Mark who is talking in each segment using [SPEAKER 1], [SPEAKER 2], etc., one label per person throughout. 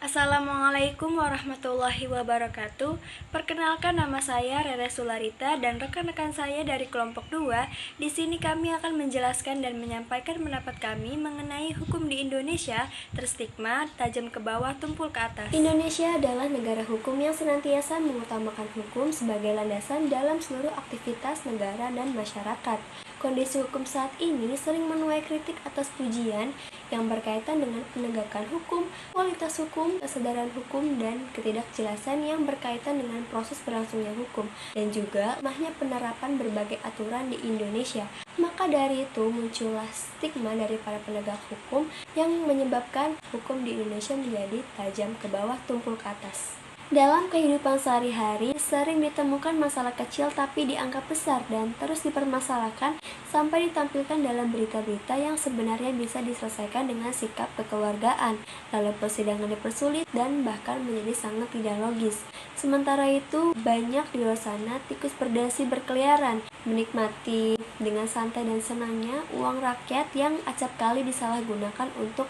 [SPEAKER 1] Assalamualaikum warahmatullahi wabarakatuh. Perkenalkan, nama saya Rere Sularita dan rekan-rekan saya dari kelompok 2. Di sini kami akan menjelaskan dan menyampaikan pendapat kami mengenai hukum di Indonesia terstigma tajam ke bawah tumpul ke atas. Indonesia adalah negara hukum yang senantiasa mengutamakan hukum sebagai landasan dalam seluruh aktivitas negara dan masyarakat. Kondisi hukum saat ini sering menuai kritik atas pujian yang berkaitan dengan penegakan hukum, kualitas hukum, kesadaran hukum, dan ketidakjelasan yang berkaitan dengan proses berlangsungnya hukum, dan juga lemahnya penerapan berbagai aturan di Indonesia. Maka dari itu muncullah stigma dari para penegak hukum yang menyebabkan hukum di Indonesia menjadi tajam ke bawah tumpul ke atas. Dalam kehidupan sehari-hari, sering ditemukan masalah kecil tapi dianggap besar dan terus dipermasalahkan sampai ditampilkan dalam berita-berita yang sebenarnya bisa diselesaikan dengan sikap kekeluargaan. Lalu persidangan dipersulit dan bahkan menjadi sangat tidak logis. Sementara itu, banyak di luar sana tikus berdasi berkeliaran, menikmati dengan santai dan senangnya uang rakyat yang acap kali disalahgunakan untuk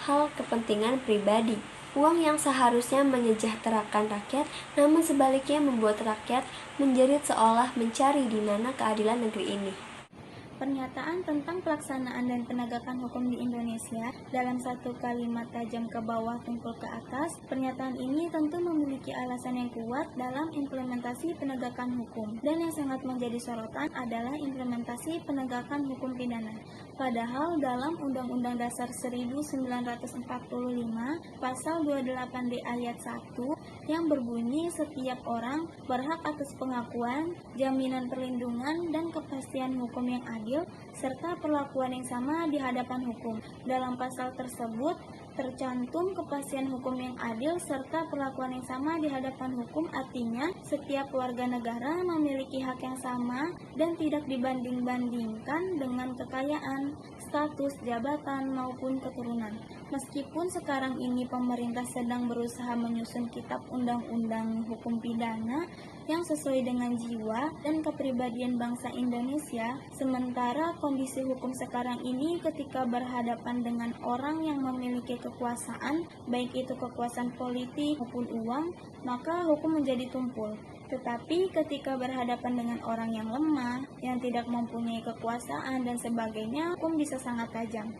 [SPEAKER 1] hal kepentingan pribadi. Uang yang seharusnya menyejahterakan rakyat, namun sebaliknya membuat rakyat menjerit seolah mencari di mana keadilan negeri ini.
[SPEAKER 2] Pernyataan tentang pelaksanaan dan penegakan hukum di Indonesia dalam satu kalimat tajam ke bawah tumpul ke atas. Pernyataan ini tentu memiliki alasan yang kuat dalam implementasi penegakan hukum, dan yang sangat menjadi sorotan adalah implementasi penegakan hukum pidana. Padahal dalam Undang-Undang Dasar 1945 Pasal 28D ayat 1 yang berbunyi setiap orang berhak atas pengakuan, jaminan perlindungan, dan kepastian hukum yang adil serta perlakuan yang sama di hadapan hukum. Dalam pasal tersebut tercantum kepastian hukum yang adil serta perlakuan yang sama di hadapan hukum, artinya setiap warga negara memiliki hak yang sama dan tidak dibanding-bandingkan dengan kekayaan, status, jabatan, maupun keturunan. Meskipun sekarang ini pemerintah sedang berusaha menyusun kitab undang-undang hukum pidana yang sesuai dengan jiwa dan kepribadian bangsa Indonesia, sementara kondisi hukum sekarang ini ketika berhadapan dengan orang yang memiliki kekuasaan, baik itu kekuasaan politik maupun uang, maka hukum menjadi tumpul. Tetapi ketika berhadapan dengan orang yang lemah, yang tidak mempunyai kekuasaan dan sebagainya, hukum bisa sangat tajam.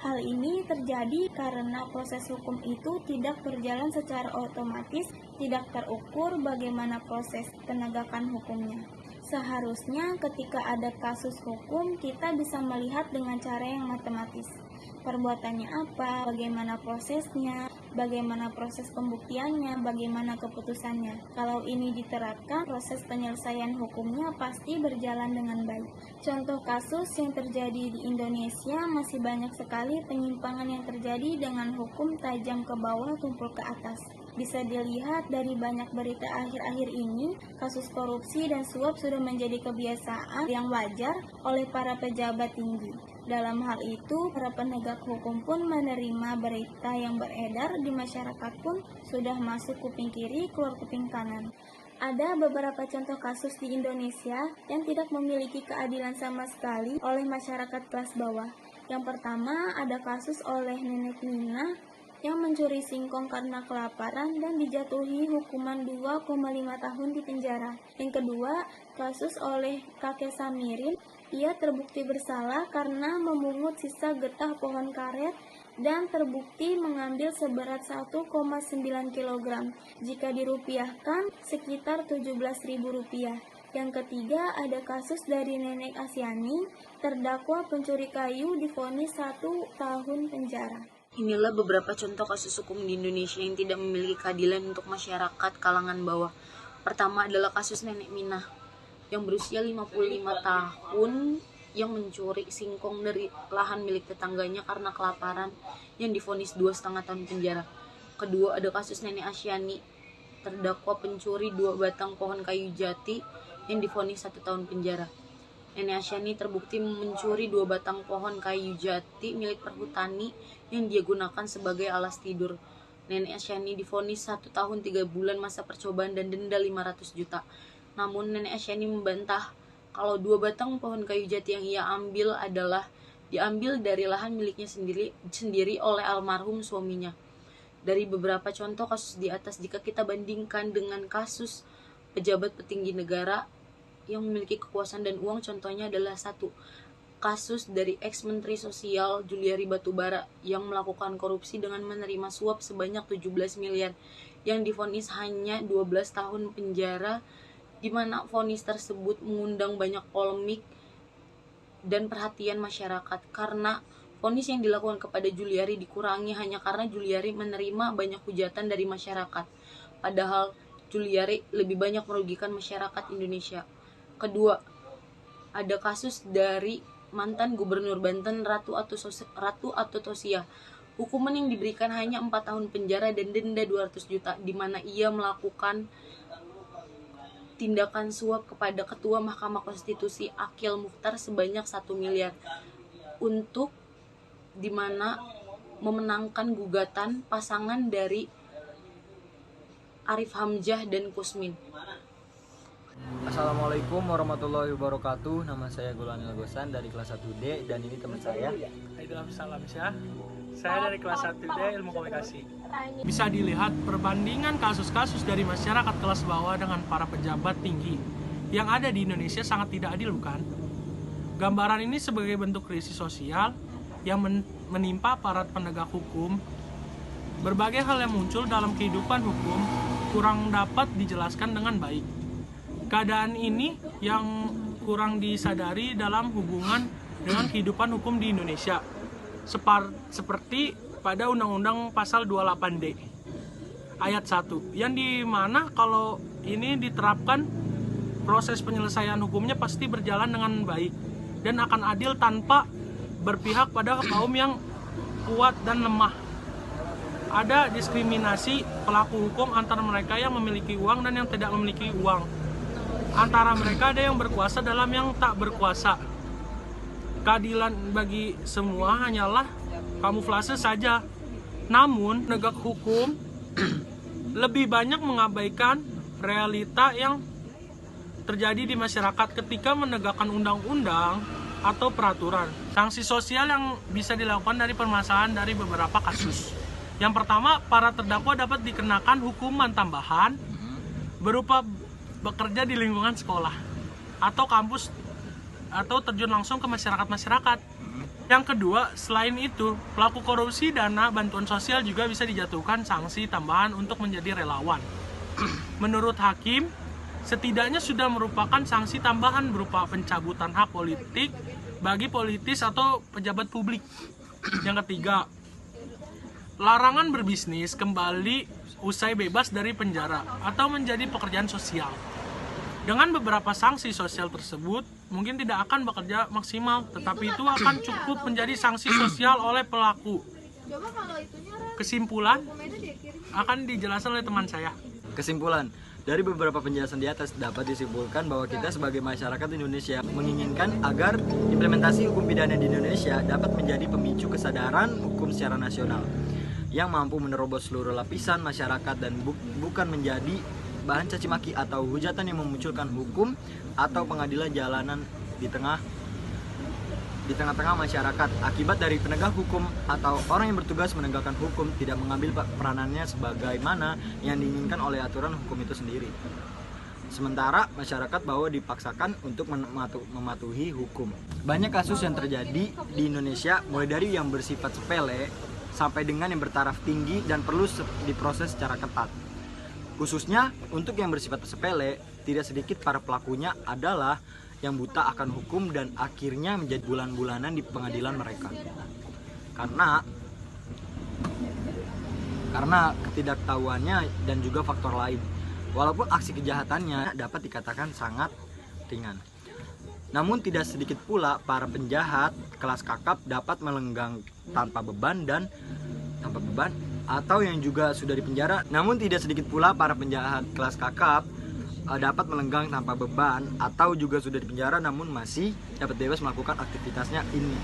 [SPEAKER 2] Hal ini terjadi karena proses hukum itu tidak berjalan secara otomatis, tidak terukur bagaimana proses penegakan hukumnya. Seharusnya ketika ada kasus hukum, kita bisa melihat dengan cara yang matematis. Perbuatannya apa, bagaimana prosesnya, bagaimana proses pembuktiannya, bagaimana keputusannya. Kalau ini diterapkan, proses penyelesaian hukumnya pasti berjalan dengan baik. Contoh kasus yang terjadi di Indonesia, masih banyak sekali penyimpangan yang terjadi dengan hukum tajam ke bawah tumpul ke atas. Bisa dilihat dari banyak berita akhir-akhir ini, kasus korupsi dan suap sudah menjadi kebiasaan yang wajar oleh para pejabat tinggi. Dalam hal itu, para penegak hukum pun menerima berita yang beredar di masyarakat pun sudah masuk kuping kiri, keluar kuping kanan. Ada beberapa contoh kasus di Indonesia yang tidak memiliki keadilan sama sekali oleh masyarakat kelas bawah. Yang pertama, ada kasus oleh Nenek Nina yang mencuri singkong karena kelaparan dan dijatuhi hukuman 2,5 tahun di penjara. Yang kedua, kasus oleh kakek Samirin, ia terbukti bersalah karena memungut sisa getah pohon karet dan terbukti mengambil seberat 1,9 kg. Jika dirupiahkan, sekitar Rp17.000. Yang ketiga, ada kasus dari Nenek Asyani, terdakwa pencuri kayu divonis 1 tahun penjara.
[SPEAKER 3] Inilah beberapa contoh kasus hukum di Indonesia yang tidak memiliki keadilan untuk masyarakat kalangan bawah. Pertama adalah kasus Nenek Minah yang berusia 55 tahun yang mencuri singkong dari lahan milik tetangganya karena kelaparan yang divonis 2,5 tahun penjara. Kedua, ada kasus Nenek Asyani, terdakwa pencuri 2 batang pohon kayu jati yang divonis 1 tahun penjara. Nenek Asyani terbukti mencuri 2 batang pohon kayu jati milik perhutani yang dia gunakan sebagai alas tidur. Nenek Asyani divonis 1 tahun 3 bulan masa percobaan dan denda 500 juta. Namun Nenek Asyani membantah kalau 2 batang pohon kayu jati yang ia ambil adalah diambil dari lahan miliknya sendiri oleh almarhum suaminya. Dari beberapa contoh kasus di atas, jika kita bandingkan dengan kasus pejabat petinggi negara yang memiliki kekuasaan dan uang, contohnya adalah satu kasus dari ex-menteri sosial Juliari Batubara yang melakukan korupsi dengan menerima suap sebanyak 17 miliar yang divonis hanya 12 tahun penjara, di mana vonis tersebut mengundang banyak polemik dan perhatian masyarakat karena vonis yang dilakukan kepada Juliari dikurangi hanya karena Juliari menerima banyak hujatan dari masyarakat, padahal Juliari lebih banyak merugikan masyarakat Indonesia. Kedua, ada kasus dari mantan Gubernur Banten Ratu Attosia. Hukuman yang diberikan hanya 4 tahun penjara dan denda 200 juta, di mana ia melakukan tindakan suap kepada Ketua Mahkamah Konstitusi Akil Mukhtar sebanyak 1 miliar untuk di mana memenangkan gugatan pasangan dari Arif Hamzah dan Kusmin.
[SPEAKER 4] Assalamualaikum warahmatullahi wabarakatuh. Nama saya Gulan Lagosan dari kelas 1D dan ini teman saya.
[SPEAKER 5] Salam Syah. Saya dari kelas 1D Ilmu Komunikasi. Bisa dilihat perbandingan kasus-kasus dari masyarakat kelas bawah dengan para pejabat tinggi yang ada di Indonesia sangat tidak adil, bukan? Gambaran ini sebagai bentuk krisis sosial yang menimpa aparat penegak hukum. Berbagai hal yang muncul dalam kehidupan hukum kurang dapat dijelaskan dengan baik. Keadaan ini yang kurang disadari dalam hubungan dengan kehidupan hukum di Indonesia. Seperti pada Undang-Undang Pasal 28D Ayat 1, yang dimana kalau ini diterapkan, proses penyelesaian hukumnya pasti berjalan dengan baik dan akan adil tanpa berpihak pada kaum yang kuat dan lemah. Ada diskriminasi pelaku hukum antara mereka yang memiliki uang dan yang tidak memiliki uang. Antara mereka ada yang berkuasa dalam yang tak berkuasa. Keadilan bagi semua hanyalah kamuflase saja. Namun, penegak hukum lebih banyak mengabaikan realita yang terjadi di masyarakat ketika menegakkan undang-undang atau peraturan. Sanksi sosial yang bisa dilakukan dari permasalahan dari beberapa kasus. Yang pertama, para terdakwa dapat dikenakan hukuman tambahan berupa bekerja di lingkungan sekolah atau kampus atau terjun langsung ke masyarakat. Yang kedua, selain itu, pelaku korupsi dana bantuan sosial juga bisa dijatuhkan sanksi tambahan untuk menjadi relawan. Menurut hakim, setidaknya sudah merupakan sanksi tambahan berupa pencabutan hak politik bagi politis atau pejabat publik. Yang ketiga, larangan berbisnis kembali usai bebas dari penjara atau menjadi pekerjaan sosial. Dengan beberapa sanksi sosial tersebut, mungkin tidak akan bekerja maksimal, tetapi itu akan cukup menjadi sanksi sosial oleh pelaku. Kesimpulan akan dijelaskan oleh teman saya.
[SPEAKER 4] Kesimpulan, dari beberapa penjelasan di atas dapat disimpulkan bahwa kita sebagai masyarakat Indonesia menginginkan agar implementasi hukum pidana di Indonesia dapat menjadi pemicu kesadaran hukum secara nasional yang mampu menerobos seluruh lapisan masyarakat dan bukan menjadi bahan caci maki atau hujatan yang memunculkan hukum atau pengadilan jalanan di tengah-tengah masyarakat akibat dari penegak hukum atau orang yang bertugas menegakkan hukum tidak mengambil peranannya sebagaimana yang diinginkan oleh aturan hukum itu sendiri. Sementara masyarakat bahwa dipaksakan untuk mematuhi hukum. Banyak kasus yang terjadi di Indonesia mulai dari yang bersifat sepele sampai dengan yang bertaraf tinggi dan perlu diproses secara ketat. Khususnya untuk yang bersifat sepele, tidak sedikit para pelakunya adalah yang buta akan hukum dan akhirnya menjadi bulan-bulanan di pengadilan mereka. Karena ketidaktahuannya dan juga faktor lain. Walaupun aksi kejahatannya dapat dikatakan sangat ringan. Namun tidak sedikit pula para penjahat kelas kakap dapat melenggang tanpa beban atau yang juga sudah dipenjara. Namun tidak sedikit pula para penjahat kelas kakap dapat melenggang tanpa beban atau juga sudah dipenjara namun masih dapat bebas melakukan aktivitasnya ini.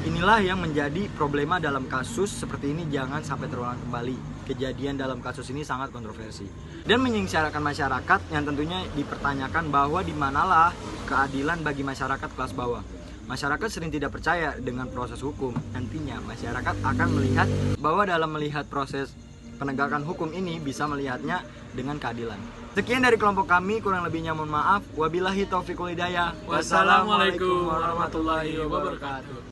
[SPEAKER 4] Inilah yang menjadi problema dalam kasus seperti ini, jangan sampai terulang kembali. Kejadian dalam kasus ini sangat kontroversi dan menyengsarakan masyarakat yang tentunya dipertanyakan bahwa di manalah keadilan bagi masyarakat kelas bawah. Masyarakat sering tidak percaya dengan proses hukum. Nantinya masyarakat akan melihat bahwa dalam melihat proses penegakan hukum ini bisa melihatnya dengan keadilan. Sekian dari kelompok kami, kurang lebihnya mohon maaf. Wabillahi taufiq wal hidayah.
[SPEAKER 5] Wassalamualaikum warahmatullahi wabarakatuh.